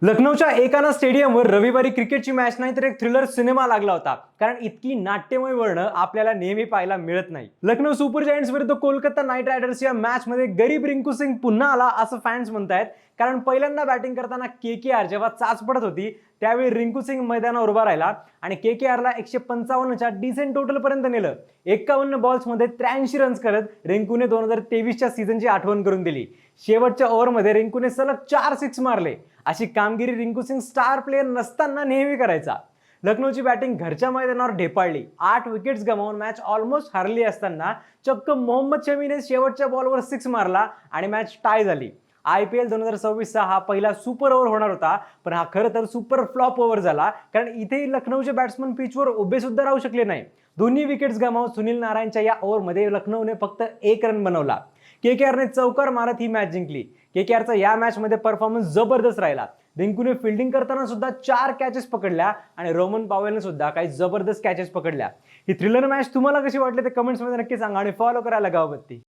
लखनौच्या एकाना स्टेडियमवर रविवारी क्रिकेटची मॅच नाही तर एक थ्रिलर सिनेमा लागला होता, कारण इतकी नाट्यमय वर्ण आपल्याला नेहमी पाहायला मिळत नाही. लखनौ सुपर जायंट्स विरुद्ध कोलकाता नाईट रायडर्स या मॅच मध्ये गरीब रिंकू सिंग पुन्हा आला असं फॅन्स म्हणतायत. कारण पहिल्यांदा बॅटिंग करताना केकेआर जेव्हा चाच पडत होती त्यावेळी रिंकू सिंग मैदानावर उभा राहिला आणि केकेआरला 155च्या डिसेंट टोटल पर्यंत नेलं. 51 बॉल्समध्ये 83 रन्स करत रिंकूने 2023च्या सीझनची आठवण करून दिली. शेवटच्या ओव्हरमध्ये रिंकूने सलग 4 सिक्स मारले. अशी कामगिरी रिंकू सिंग स्टार प्लेयर नसताना नेहमी करायचा. लखनौची बॅटिंग घरच्या मैदानावर ढेपाळली. 8 विकेट्स गमावून मॅच ऑलमोस्ट हारली असताना चक्क मोहम्मद शमीने शेवटच्या बॉलवर 6 मारला आणि मॅच टाय झाली. IPL 2026चा हा पहिला सुपर ओव्हर होणार होता, पण हा खरं तर सुपर फ्लॉप ओव्हर झाला, कारण इथेही लखनौचे बॅट्समन पिचवर उभे सुद्धा राहू शकले नाही. दोन्ही विकेट्स गमावून सुनील नारायणच्या या ओव्हरमध्ये लखनौने फक्त 1 रन बनवला. केकेआरने चौकार मारत ही मॅच जिंकली. केकेआरचा या मॅचमध्ये परफॉर्मन्स जबरदस्त राहिला. रिंकूने फिल्डिंग करताना सुद्धा 4 कॅचेस पकडल्या आणि रोमन पॉवेलने सुद्धा काही जबरदस्त कॅचेस पकडल्या. ही थ्रिलर मॅच तुम्हाला कशी वाटली ते कमेंट्समध्ये नक्की सांगा आणि फॉलो करायला गावबत्ती.